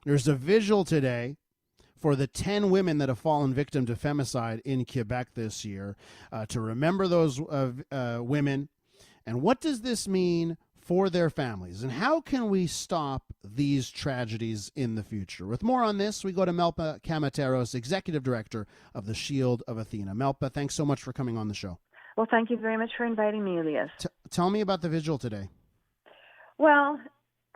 There's a vigil today for the 10 women that have fallen victim to femicide in Quebec this year, to remember those women. And what does this mean for their families? And how can we stop these tragedies in the future? With more on this, we go to Melpa Kamateros, Executive Director of the Shield of Athena. Melpa, thanks so much for coming on the show. Well, thank you very much for inviting me, Elias. Tell me about the vigil today. Well,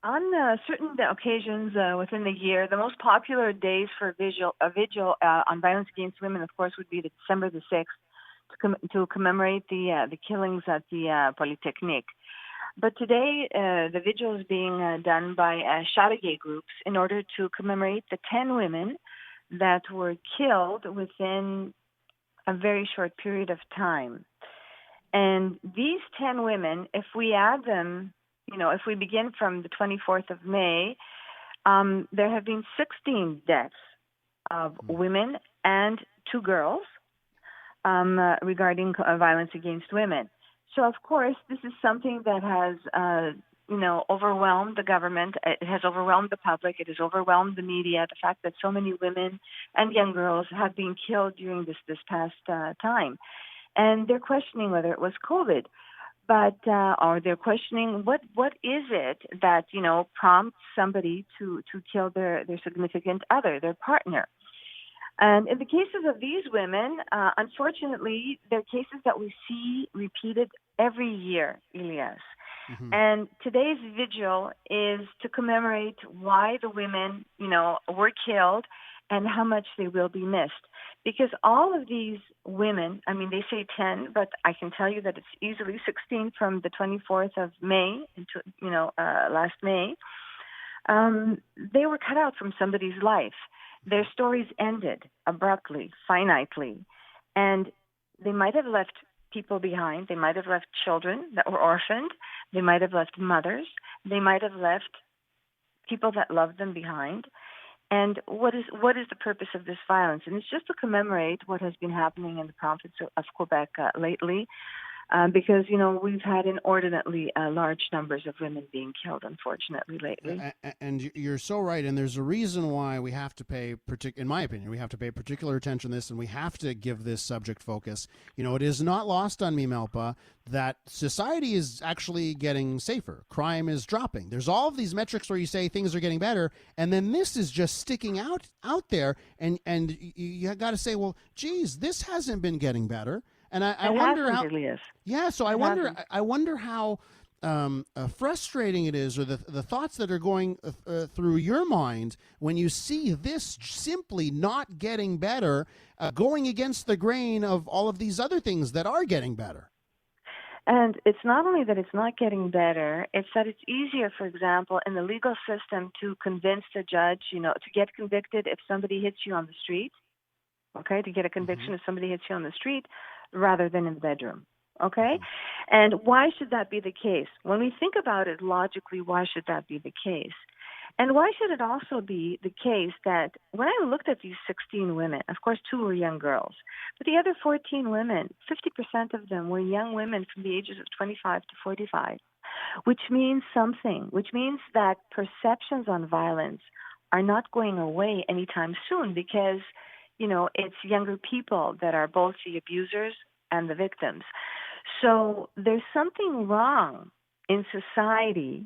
on certain occasions within the year, the most popular days for a vigil on violence against women, of course, would be December the 6th to commemorate the killings at the Polytechnique. But today, the vigil is being done by Chateauguay groups in order to commemorate the 10 women that were killed within a very short period of time. And these 10 women, if we add them, if we begin from the 24th of May, there have been 16 deaths of women and 2 girls regarding violence against women. So, of course, this is something that has, overwhelmed the government. It has overwhelmed the public. It has overwhelmed the media. The fact that so many women and young girls have been killed during this past time. And they're questioning whether it was COVID. Or they're questioning what is it that, prompts somebody to kill their significant other, their partner. And in the cases of these women, unfortunately, they're cases that we see repeated every year, Elias. Mm-hmm. And today's vigil is to commemorate why the women, were killed and how much they will be missed. Because all of these women, they say 10, but I can tell you that it's easily 16 from the 24th of May into, last May. They were cut out from somebody's life. Their stories ended abruptly, finitely, and they might have left people behind. They might have left children that were orphaned. They might have left mothers. They might have left people that loved them behind. And what is the purpose of this violence? And it's just to commemorate what has been happening in the province of Quebec lately, because, we've had inordinately large numbers of women being killed, unfortunately, lately. And you're so right. And there's a reason why we have to pay, in my opinion, we have to pay particular attention to this, and we have to give this subject focus. It is not lost on me, Melpa, that society is actually getting safer. Crime is dropping. There's all of these metrics where you say things are getting better, and then this is just sticking out there, and you got to say, well, geez, this hasn't been getting better. And I wonder how. Yeah, so I wonder how frustrating it is, or the thoughts that are going through your mind when you see this simply not getting better, going against the grain of all of these other things that are getting better. And it's not only that it's not getting better, it's that it's easier, for example, in the legal system to convince the judge, to get convicted if somebody hits you on the street, okay, to get a conviction if somebody hits you on the street, rather than in the bedroom, okay? And why should that be the case? When we think about it logically, why should that be the case? And why should it also be the case that when I looked at these 16 women, of course, 2 were young girls, but the other 14 women, 50% of them were young women from the ages of 25 to 45, which means something, which means that perceptions on violence are not going away anytime soon because, it's younger people that are both the abusers and the victims. So there's something wrong in society,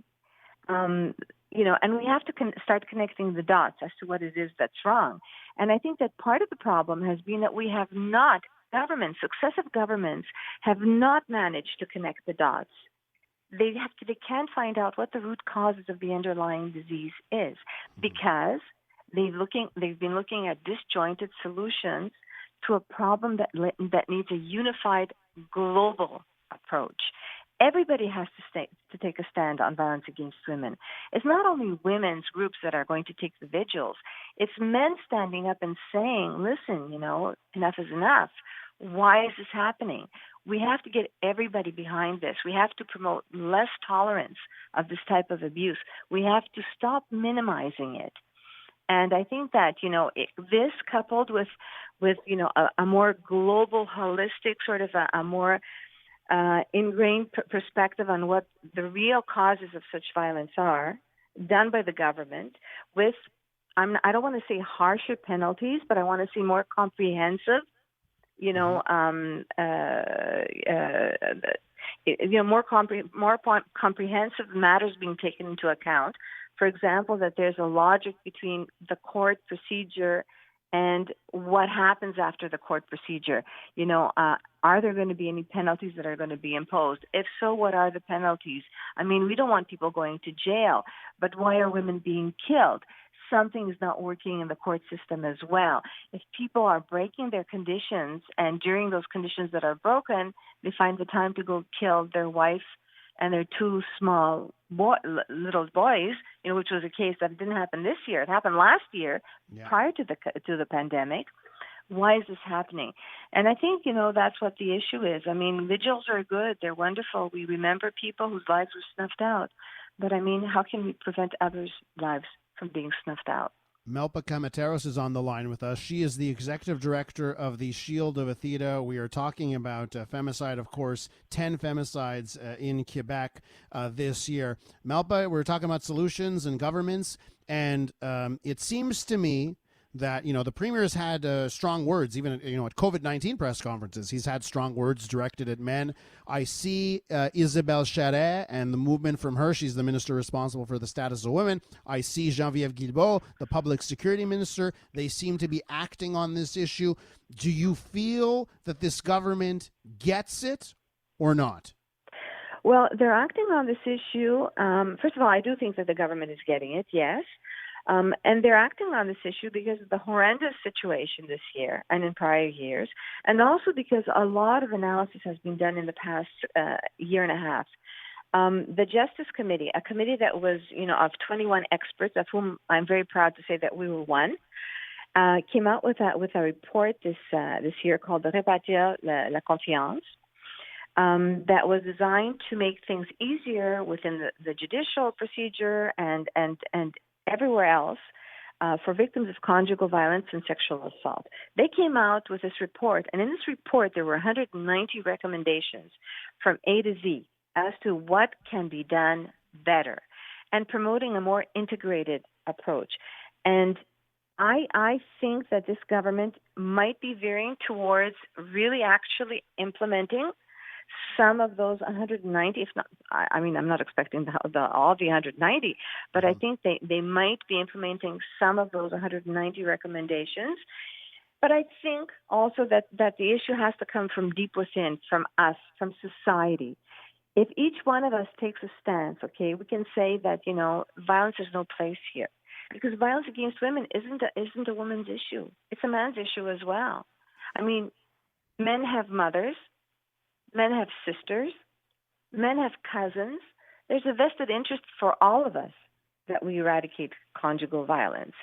and we have to start connecting the dots as to what it is that's wrong. And I think that part of the problem has been that we have not, successive governments have not managed to connect the dots. They can't find out what the root causes of the underlying disease is because they've been looking at disjointed solutions to a problem that needs a unified global approach. Everybody has to take a stand on violence against women. It's not only women's groups that are going to take the vigils. It's men standing up and saying, listen, enough is enough. Why is this happening? We have to get everybody behind this. We have to promote less tolerance of this type of abuse. We have to stop minimizing it. And I think that, this coupled with a more global, holistic, sort of a more ingrained perspective on what the real causes of such violence are, done by the government, with I don't want to say harsher penalties, but I want to see more comprehensive, you know, more comprehensive matters being taken into account. For example, that there's a logic between the court procedure and what happens after the court procedure. You know, are there going to be any penalties that are going to be imposed? If so, what are the penalties? I mean, we don't want people going to jail, but why are women being killed? Something is not working in the court system as well. If people are breaking their conditions, and during those conditions that are broken, they find the time to go kill their wife and their two small little boys, you know, which was a case that didn't happen this year. It happened last year, prior to the pandemic. Why is this happening? And I think, you know, that's what the issue is. I mean, vigils are good. They're wonderful. We remember people whose lives were snuffed out. But, I mean, how can we prevent others' lives from being snuffed out? Melpa Kamateros is on the line with us. She is the executive director of the Shield of Athena. We are talking about femicide, of course, 10 femicides in Quebec this year. Melpa, we're talking about solutions and governments, and it seems to me that, you know, the premier has had strong words, even, you know, at COVID-19 press conferences. He's had strong words directed at men. I see Isabelle Charret and the movement from her. She's the minister responsible for the status of women. I see Geneviève Guilbeault, the public security minister. They seem to be acting on this issue. Do you feel that this government gets it or not? Well, they're acting on this issue. First of all, I do think that the government is getting it, yes. And they're acting on this issue because of the horrendous situation this year and in prior years, and also because a lot of analysis has been done in the past year and a half. The Justice Committee, a committee that was, you know, of 21 experts, of whom I'm very proud to say that we were one, came out with a report this year called the Répartir la Confiance. That was designed to make things easier within the judicial procedure and everywhere else for victims of conjugal violence and sexual assault. They came out with this report, and in this report there were 190 recommendations from A to Z as to what can be done better and promoting a more integrated approach. And I think that this government might be veering towards really actually implementing some of those 190, if not, I mean, I'm not expecting all the 190, but I think they might be implementing some of those 190 recommendations. But I think also that the issue has to come from deep within, from us, from society. If each one of us takes a stance, okay, we can say that, you know, violence has no place here. Because violence against women isn't a woman's issue. It's a man's issue as well. I mean, men have mothers. Men have sisters. Men have cousins. There's a vested interest for all of us that we eradicate conjugal violence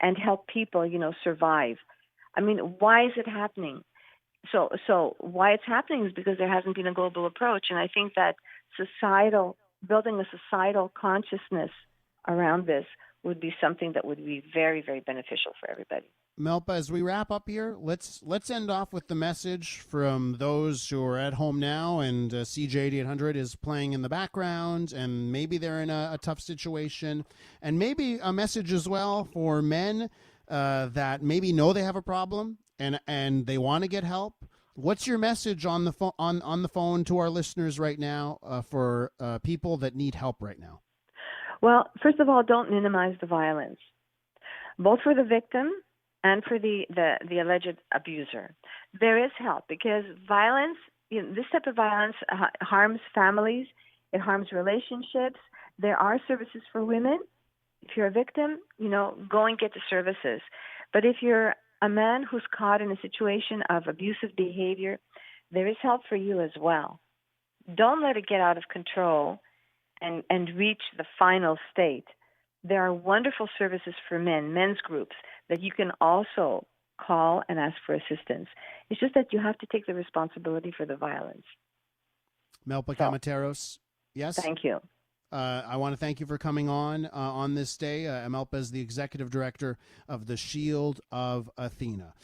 and help people, you know, survive. I mean, why is it happening? So why it's happening is because there hasn't been a global approach. And I think that building a societal consciousness around this would be something that would be very, very beneficial for everybody. Melpa, as we wrap up here, let's end off with the message from those who are at home now and CJ8800 is playing in the background, and maybe they're in a tough situation, and maybe a message as well for men that maybe know they have a problem and they want to get help. What's your message on the phone to our listeners right now for people that need help right now? Well, first of all, don't minimize the violence, both for the victim and for the alleged abuser. There is help because violence, you know, this type of violence harms families, it harms relationships. There are services for women. If you're a victim, you know, go and get the services. But if you're a man who's caught in a situation of abusive behavior, there is help for you as well. Don't let it get out of control and reach the final state. There are wonderful services for men's groups that you can also call and ask for assistance. It's just that you have to take the responsibility for the violence. Melpa Kamateros, yes? Thank you. I want to thank you for coming on this day. Melpa is the executive director of the Shield of Athena.